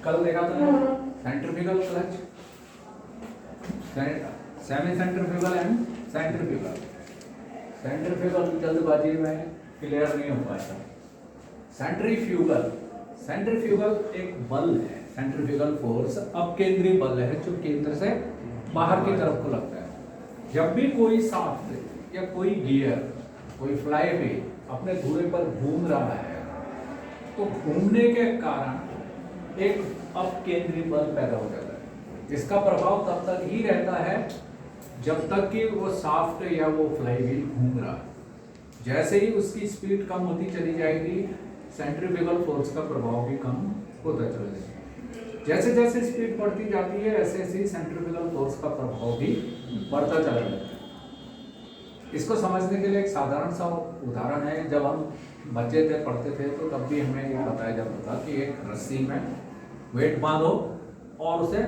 कल देखा था centrifugal clutch, semi centrifugal and centrifugal. Centrifugal जल्दबाजी में क्लियर नहीं हो पाता। सेंट्रीफ्यूगल, सेंट्रीफ्यूगल एक बल है, सेंट्रीफ्यूगल फोर्स अपकेंद्रीय बल है जो केंद्र से बाहर की तरफ को लगता है। जब भी कोई शाफ्ट या कोई गियर, कोई फ्लाई व्हील अपने धुरे पर घूम रहा है तो घूमने के कारण एक अपकेंद्रीय बल पैदा हो जाता है। इसका प्रभाव तब तक ही रहता है जब तक कि वो शाफ्ट या वो फ्लाई व्हील घूम रहा है। जैसे ही उसकी स्पीड कम होती चली जाएगी, सेंट्रीफ्यूगल फोर्स का प्रभाव भी कम होता चला जाएगा। जैसे जैसे स्पीड बढ़ती जाती है ऐसे ऐसे सेंट्रीफ्यूगल फोर्स का प्रभाव भी बढ़ता चला जाता है। इसको समझने के लिए एक साधारण सा उदाहरण है। जब हम बच्चे थे, पढ़ते थे, तो तब भी हमें ये बताया जाता था कि एक रस्सी में वेट बांधो और उसे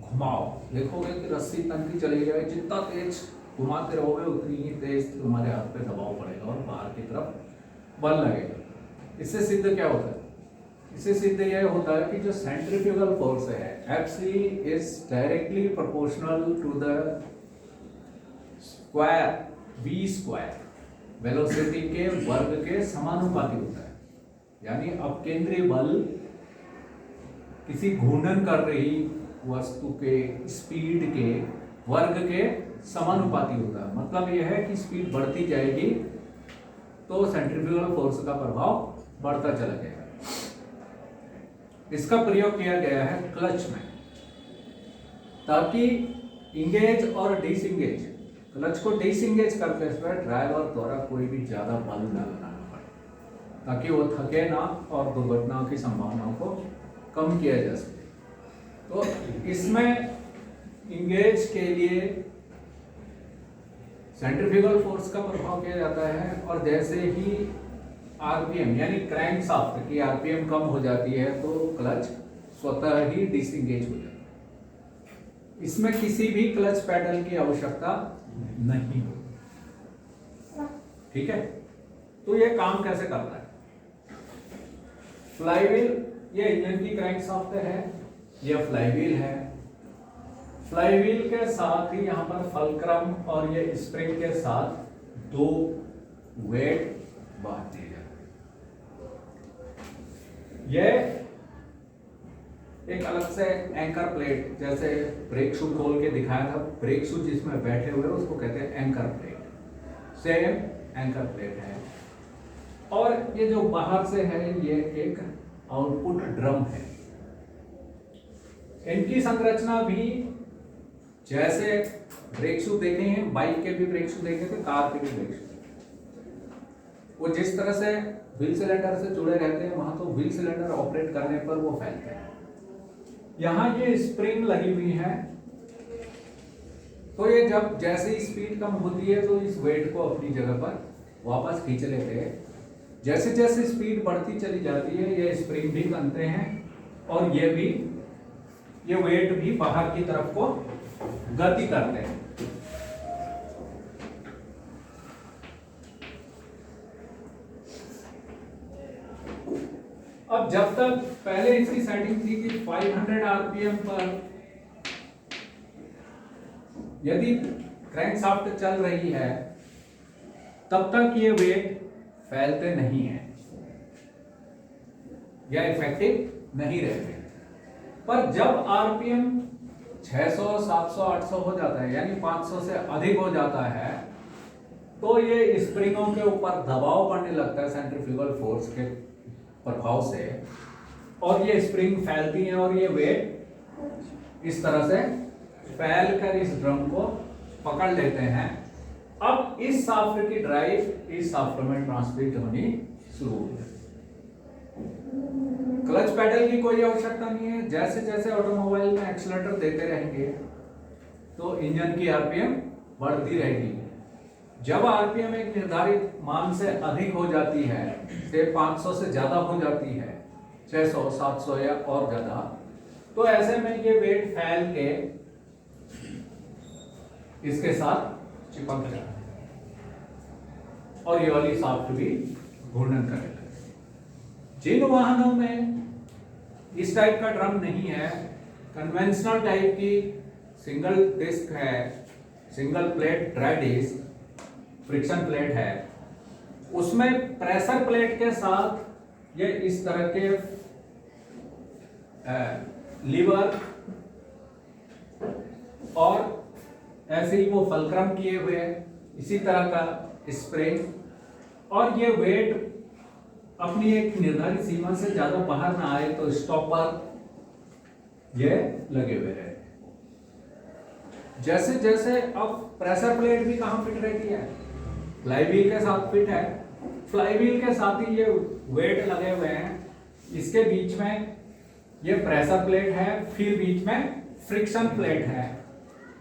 घुमाओ। देखोगे कि रस्सी तनती चली जाएगी, जितना तेज घुमाते रहोगे उतनी ही तेज तुम्हारे हाथ पे दबाव पड़ेगा और बाहर की तरफ बल लगेगा। इससे सिद्ध क्या होता है? इससे सिद्ध यह होता है कि जो सेंट्रीफ्यूगल फोर्स है Fc is directly proportional to the square v square, velocity के वर्ग के समानुपाती होता है। यानी अपकेंद्रीय बल किसी घूर्णन कर रही वस्तु के स्पीड के वर्ग के समानुपाती होता है। मतलब यह है कि स्पीड बढ़ती जाएगी तो सेंट्रीफ्यूगल फोर्स का प्रभाव बढ़ता चला जाएगा। इसका प्रयोग किया गया है क्लच में, ताकि इंगेज और डिसंगेज, क्लच को डिसंगेज करते समय ड्राइवर द्वारा कोई भी ज्यादा बल न लगाना पड़े, ताकि वो थके ना और दुर्घटनाओं की संभावनाओं को कम किया जा सके। तो इसमें इंगेज के लिए सेंट्रीफ्यूगल फोर्स का प्रभाव किया जाता है, और जैसे ही आरपीएम यानी क्रैंक शाफ्ट की आरपीएम कम हो जाती है तो क्लच स्वतः ही डिसंगेज हो जाता है। इसमें किसी भी क्लच पैडल की आवश्यकता नहीं हो। ठीक है, तो ये काम कैसे करता है? फ्लाईव्हील, ये इंजन की क्रैंक शाफ्ट है, यह फ्लाईव्हील है। फ्लाईव्हील के साथ ही यहां पर फलक्रम और ये स्प्रिंग के साथ दो वेट बांधते हैं। यह एक अलग से एंकर प्लेट, जैसे ब्रेक शू खोल के दिखाया था, ब्रेक शू जिसमें बैठे हुए उसको कहते हैं anchor plate. Same anchor plate है। और ये जो बाहर से है ये एक आउटपुट ड्रम है। इनकी संरचना भी जैसे ब्रेक शू देखे हैं, बाइक के भी ब्रेक शू देखे थे, कार के भी ब्रेक शू, वो जिस तरह से व्हील सिलेंडर से जुड़े रहते हैं वहां तो व्हील सिलेंडर ऑपरेट करने पर वो फैलते हैं। यहां ये स्प्रिंग लगी हुई है, तो ये जब जैसे ही स्पीड कम होती है तो इस वेट को अपनी जगह पर वापस खींच लेते हैं। जैसे जैसे स्पीड बढ़ती चली जाती है ये स्प्रिंग भी बनते हैं और ये वेट भी बाहर की तरफ को गति करते हैं। अब जब तक पहले इसकी सेटिंग थी कि 500 आरपीएम पर यदि क्रैंकशाफ्ट चल रही है तब तक ये वेट फैलते नहीं है या इफेक्टिव नहीं रहते। पर जब आरपीएम 600, 700, 800 हो जाता है यानी 500 से अधिक हो जाता है तो ये स्प्रिंगों के ऊपर दबाव पड़ने लगता है सेंट्रीफ्यूगल फोर्स के प्रभाव से, और ये स्प्रिंग फैलती हैं और ये वेट इस तरह से फैल कर इस ड्रम को पकड़ लेते हैं। अब इस शाफ्ट की ड्राइव इस शाफ्ट में ट्रांसमिट होनी शुरू हो जाती है। क्लच पैडल की कोई आवश्यकता नहीं है। जैसे जैसे ऑटोमोबाइल में एक्सीलरेटर देते रहेंगे तो इंजन की आरपीएम बढ़ती रहेगी। जब आरपीएम एक निर्धारित मान से अधिक हो जाती है, से 500 से ज्यादा हो जाती है, 600, 700 या और ज्यादा, तो ऐसे में ये वेट फैल के इसके साथ चिपक जाता है और ये वाली शाफ्ट भी घूर्णन करेगा। जिन वाहनों में इस टाइप का ड्रम नहीं है, कन्वेंशनल टाइप की सिंगल डिस्क है, single plate dry disc friction plate है, उसमें प्रेशर प्लेट के साथ ये इस तरह के लीवर और ऐसे ही वो फलक्रम किए हुए इसी तरह का स्प्रिंग, और ये वेट अपनी एक निर्धारित सीमा से ज्यादा बाहर ना आए तो स्टॉपर ये लगे हुए हैं। जैसे जैसे अब प्रेशर प्लेट भी कहाँ फिट रहती है, फ्लाईव्हील के साथ फिट है, फ्लाईव्हील के साथ ही ये वेट लगे हुए हैं, इसके बीच में ये प्रेशर प्लेट है, फिर बीच में फ्रिक्शन प्लेट है।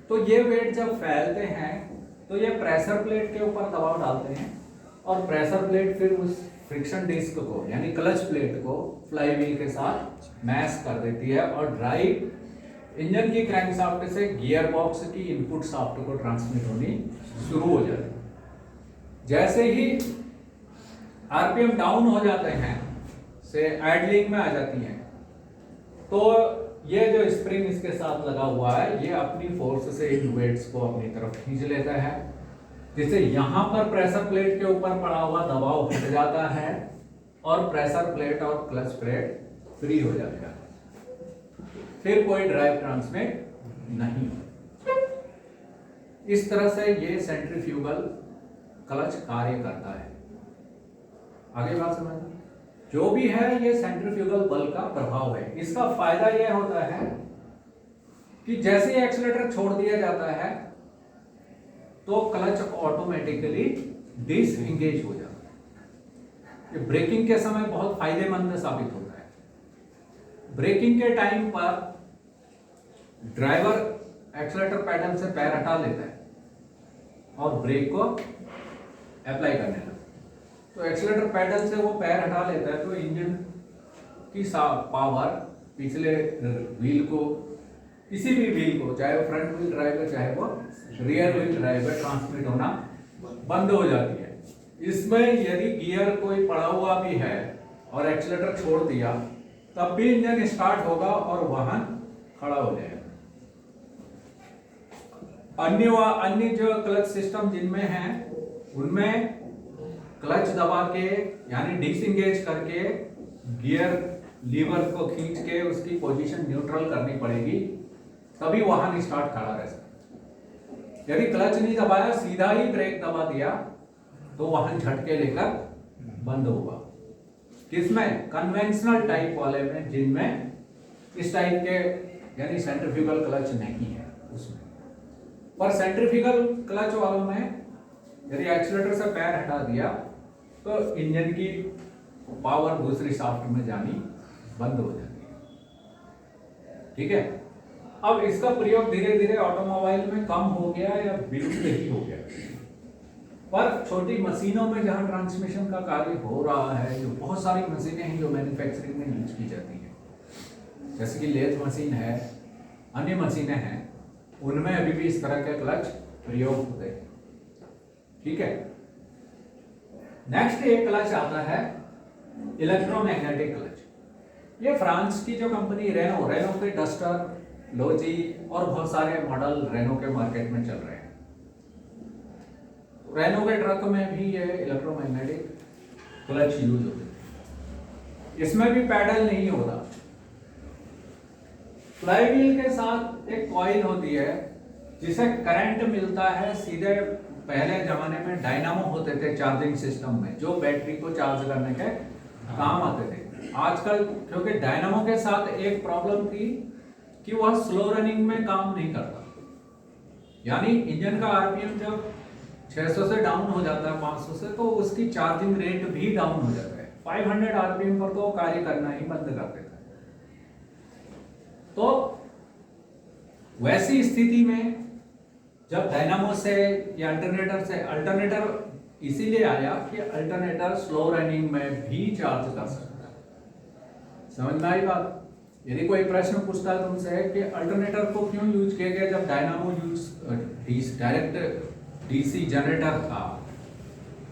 तो ये वेट जब फैलते हैं तो ये प्रेशर प्लेट के ऊपर दबाव डालते हैं और प्रेशर प्लेट फिर उस फ्रिक्शन डिस्क को यानी क्लच प्लेट को फ्लाईव्हील के साथ मैश कर देती है और ड्राइव इंजन की क्रैंकशाफ्ट से गियर बॉक्स की इनपुट शाफ्ट को ट्रांसमिट होनी शुरू हो जाती है। जैसे ही आरपीएम डाउन हो जाते हैं, से आइडलिंग में आ जाती हैं, तो ये जो स्प्रिंग इसके साथ लगा हुआ है ये अपनी फोर्स से इन वेट्स को अपनी तरफ खींच लेता है, जिससे यहां पर प्रेशर प्लेट के ऊपर पड़ा हुआ दबाव हट जाता है और प्रेशर प्लेट और क्लच प्लेट फ्री हो जाता है, फिर कोई ड्राइव ट्रांसमिट नहीं। इस तरह से ये सेंट्रीफ्यूगल क्लच कार्य करता है। आगे बात समझ, जो भी है ये सेंट्रीफ्यूगल बल का प्रभाव है। इसका फायदा यह होता है कि जैसे ही एक्सीलरेटर छोड़ दिया जाता है तो क्लच ऑटोमेटिकली डिसएंगेज हो जाता है। ये ब्रेकिंग के समय बहुत फायदेमंद साबित होता है। ब्रेकिंग के टाइम पर ड्राइवर एक्सीलरेटर पैडल से पैर हटा लेता है और ब्रेक को अप्लाई करने लगता है। तो एक्सीलरेटर पैडल से वो पैर हटा लेता है तो इंजन की पावर पिछले व्हील को, किसी भी व्हील को, चाहे वो फ्रंट व्हील ड्राइव है चाहे वो रियर व्हील ड्राइव है, ट्रांसमिट होना बंद हो जाती है। इसमें यदि गियर कोई पड़ा हुआ भी है और एक्सीलरेटर छोड़ दिया तब भी इंजन स्टार्ट होगा और वाहन खड़ा हो जाएगा। अन्य जो क्लच सिस्टम जिनमें है उनमें क्लच दबा के यानी डिसएंगेज करके गियर लीवर को खींच के उसकी पोजीशन न्यूट्रल करनी पड़ेगी, तभी वाहन स्टार्ट खड़ा रह सकता। यदि क्लच नहीं दबाया, सीधा ही ब्रेक दबा दिया तो वाहन झटके लेकर बंद होगा। किसमें? कन्वेंशनल टाइप वाले में, जिनमें इस टाइप के यानी सेंट्रीफ्यूगल क्लच नहीं है उसमें। पर सेंट्रीफ्यूगल क्लच वालों में यदि एक्सीलरेटर से पैर हटा दिया तो इंजन की पावर दूसरी शाफ्ट में जानी बंद हो जाती है। ठीक है, अब इसका प्रयोग धीरे धीरे ऑटोमोबाइल में कम हो गया या बिल्कुल ही हो गया, पर छोटी मशीनों में जहां ट्रांसमिशन का कार्य हो रहा है, जो बहुत सारी मशीनें हैं जो मैन्युफैक्चरिंग में यूज की जाती हैं, जैसे कि लेथ मशीन है, अन्य मशीनें हैं, उनमें अभी भी इस तरह के क्लच प्रयोग होते हैं। ठीक है, नेक्स्ट एक क्लच आता है इलेक्ट्रोमैग्नेटिक क्लच। ये फ्रांस की जो कंपनी रेनो के डस्टर, लोजी और बहुत सारे मॉडल रेनो के मार्केट में चल रहे हैं। रेनो के ट्रक में भी ये इलेक्ट्रोमैग्नेटिक क्लच यूज होते हैं। इसमें भी पैडल नहीं होता, फ्लाईव्हील के साथ एक कॉइल होती है जिसे करंट मिलता है सीधे। पहले जमाने में डायनामो होते थे चार्जिंग सिस्टम में, जो बैटरी को चार्ज करने के काम आते थे। आजकल क्योंकि डायनामो के साथ एक प्रॉब्लम थी कि वह स्लो रनिंग में काम नहीं करता, यानी इंजन का आरपीएम जब 600 से डाउन हो जाता है 500 से, तो उसकी चार्जिंग रेट भी डाउन हो जाता है। 500 आरपीएम पर तो कार्य करना ही बंद कर देता है। तो वैसी स्थिति में जब डायनामो से या अल्टरनेटर इसीलिए आया कि अल्टरनेटर स्लो रनिंग में भी चार्ज कर सकता है। समझ में आई बात? यदि कोई प्रश्न पूछता है तुमसे कि अल्टरनेटर को क्यों यूज किया गया जब डायनामो डायरेक्ट डीसी जनरेटर था,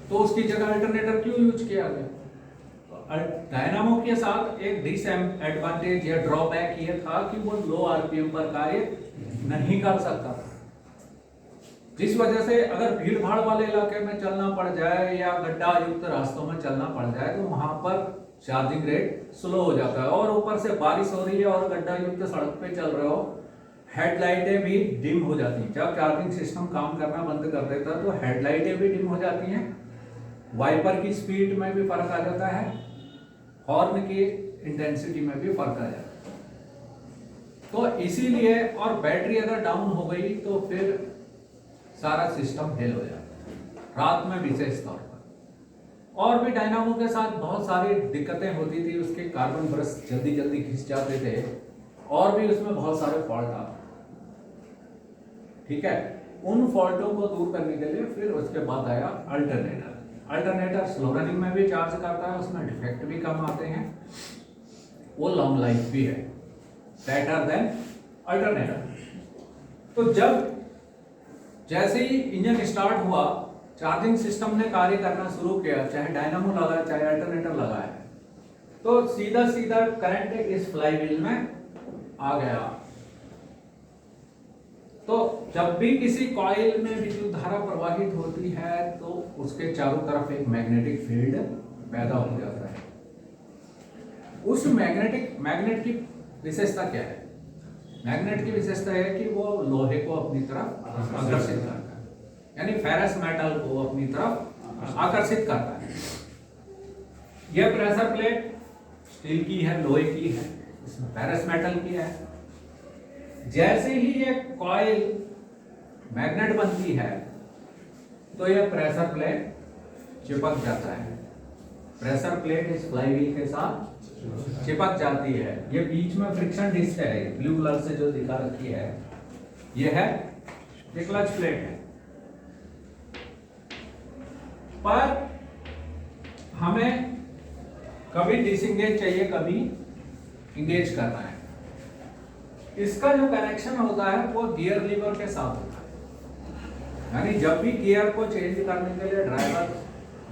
तो उसकी जगह अल्टरनेटर क्यों यूज किया गया? तो डायनामो के साथ एक डिसएडवांटेज या ड्रॉबैक ये था कि वो लो आरपीएम पर कार्य नहीं कर सकता था, जिस वजह से अगर भीड़ भाड़ वाले इलाके में चलना पड़ जाए या गड्ढा युक्त रास्तों में चलना पड़ जाए तो वहां पर चार्जिंग रेट स्लो हो जाता है। और ऊपर से बारिश हो रही है और गड्ढा युक्त सड़क पे चल रहे हो, हेडलाइटें भी डिम हो जाती हैं। जब चार्जिंग सिस्टम काम करना बंद कर देता है तो हेडलाइटें भी डिम हो जाती हैं, वाइपर की स्पीड में भी फर्क आ जाता है, हॉर्न की इंटेंसिटी में भी फर्क आ जाता है। तो इसीलिए, और बैटरी अगर डाउन हो गई तो फिर सारा सिस्टम फेल हो जाता है, रात में विशेष तौर पर। और भी डायनामो के साथ बहुत सारी दिक्कतें होती थी, उसके कार्बन ब्रश जल्दी जल्दी घिस जाते थे और भी उसमें बहुत सारे फॉल्ट आते। ठीक है, उन फॉल्टों को दूर करने के लिए फिर उसके बाद आया अल्टरनेटर। अल्टरनेटर स्लो रनिंग में भी चार्ज करता है, उसमें डिफेक्ट भी कम आते हैं, वो लॉन्ग लाइफ भी है, बेटर देन अल्टरनेटर। तो जब जैसे ही इंजन स्टार्ट हुआ, चार्जिंग सिस्टम ने कार्य करना शुरू किया, चाहे डायनामो लगा है चाहे अल्टरनेटर लगा है, तो सीधा सीधा करंट इस फ्लाई व्हील में आ गया। तो जब भी किसी कॉइल में विद्युत धारा प्रवाहित होती है तो उसके चारों तरफ एक मैग्नेटिक फील्ड पैदा हो जाता है। उस मैग्नेट की विशेषता क्या है? मैग्नेट की विशेषता है कि वो लोहे को अपनी तरफ आकर्षित करता है, यानी फेरस मेटल को अपनी तरफ आकर्षित करता है। यह प्रेशर प्लेट स्टील की है, लोहे की है, इसमें फेरस मेटल की है। जैसे ही ये कॉइल मैग्नेट बनती है तो यह प्रेशर प्लेट चिपक जाता है। प्रेशर प्लेट इस फ्लाई व्हील के साथ चिपक जाती है। ये बीच में फ्रिक्शन डिस्क है, ब्लू कलर से जो दिखा रखी है, ये है ये क्लच प्लेट है। पर हमें कभी डिसएंगेज चाहिए, कभी इंगेज करना है। इसका जो कनेक्शन होता है वो गियर लीवर के साथ होता है, यानी जब भी गियर को चेंज करने के लिए ड्राइवर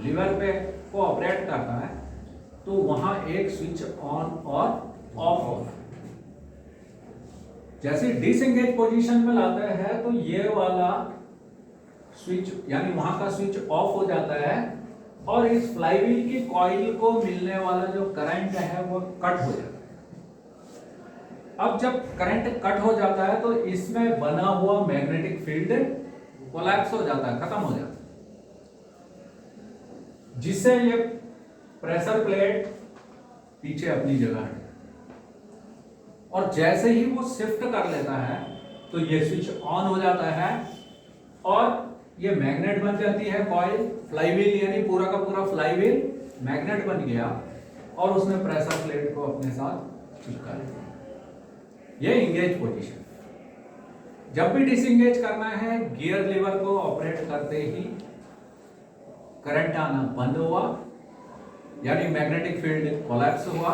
लीवर पे को ऑपरेट करता है तो वहां एक स्विच ऑन और ऑफ होता है। जैसे डिसएंगेज पोजीशन में लाता है तो ये वाला स्विच, यानी वहां का स्विच ऑफ हो जाता है और इस फ्लाईव्हील की कॉइल को मिलने वाला जो करंट है वो कट हो जाता है। अब जब करंट कट हो जाता है तो इसमें बना हुआ मैग्नेटिक फील्ड कोलैप्स हो जाता है, खत्म हो जाता है, जिससे ये प्रेशर प्लेट पीछे अपनी जगह है। और जैसे ही वो शिफ्ट कर लेता है तो ये स्विच ऑन हो जाता है और ये मैग्नेट बन जाती है कॉइल, फ्लाईव्हील, यानी पूरा का पूरा फ्लाईव्हील मैग्नेट बन गया और उसने प्रेशर प्लेट को अपने साथ चिपका लिया। ये इंगेज पोजीशन। जब भी डिसएंगेज करना है, गियर लीवर को ऑपरेट करते ही करंट आना बंद हुआ, यानी मैग्नेटिक फील्ड कोलैप्स हुआ,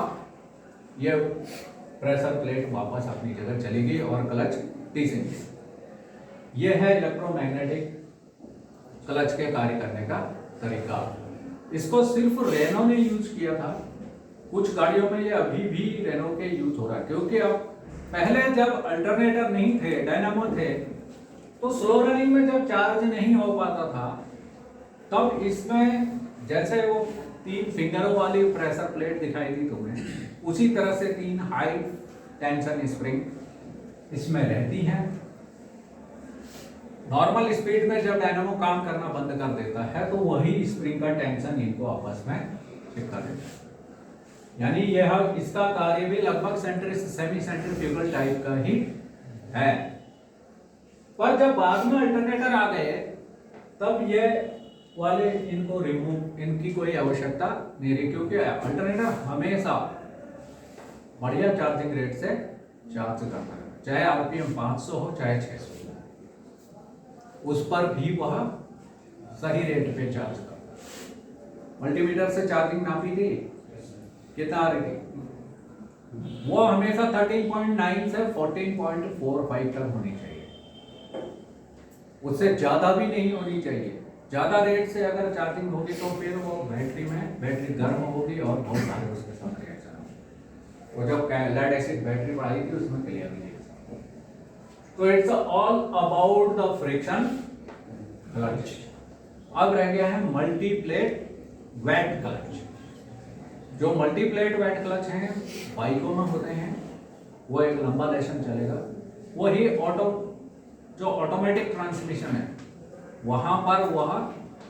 ये प्रेशर प्लेट वापस अपनी जगह चली गई और क्लच डिसएंगेज। ये है इलेक्ट्रोमैग्नेटिक क्लच के कार्य करने का तरीका। इसको सिर्फ रेनो ने यूज किया था, कुछ गाड़ियों में ये अभी भी रेनो के यूज हो रहा है, क्योंकि अब पहले जब अल्टरनेटर नहीं थे, डायनामो थे, तो स्लो रनिंग में जब चार्ज नहीं हो पाता था तब इसमें जैसे वो 3 फिंगरों वाली प्रेशर प्लेट दिखाई दी तुम्हें, उसी तरह से 3 हाई टेंशन स्प्रिंग इसमें रहती हैं। नॉर्मल स्पीड में जब डायनामो काम करना बंद कर देता है तो वही स्प्रिंग का टेंशन इनको आपस में चिपका देता है, यानी यह इसका कार्य भी लगभग सेमी सेंट्रीफ्यूगल टाइप का ही है। पर जब बाद में अल्टरनेटर आ गए तब ये वाले इनको रिमूव, इनकी कोई आवश्यकता नहीं रही, क्योंकि अल्टरनेटर हमेशा बढ़िया चार्जिंग रेट से चार्ज करता है, चाहे आरपीएम 500 हो चाहे 600 हो, उस पर भी वह सही रेट पे चार्ज करता है। मल्टीमीटर से चार्जिंग नापी थी, कितना आ रही थी? वो हमेशा 13.9 से 14.45 तक होनी चाहिए, उससे ज्यादा भी नहीं होनी चाहिए। ज़्यादा रेट से अगर चार्जिंग होगी तो फिर वो बैटरी गर्म होगी और बहुत सारे उसके साथ रिएक्शन होंगे। वो जब लेड एसिड बैटरी बढ़ाई थी उसमें क्लियरली देखा। तो it's all about the friction clutch. अब रह गया है मल्टीप्लेट वेट क्लच। जो मल्टीप्लेट वेट क्लच हैं बाइकों में होते हैं, वो एक लंबा लेसन चलेगा। वही जो ऑटोमेटिक ट्रांसमिशन है वहां पर वह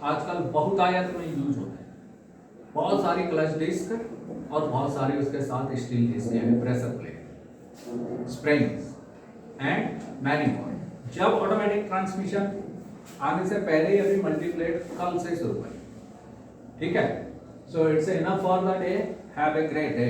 आजकल बहुतायत में यूज होते हैं। बहुत सारी क्लच डिस्क और बहुत सारी उसके साथ स्टील डिस्क यानी pressure plate, springs and many more. जब ऑटोमेटिक ट्रांसमिशन आने से पहले ही अभी मल्टीप्लेट कल से शुरू करें। ठीक है, so it's enough for the day. Have a great day.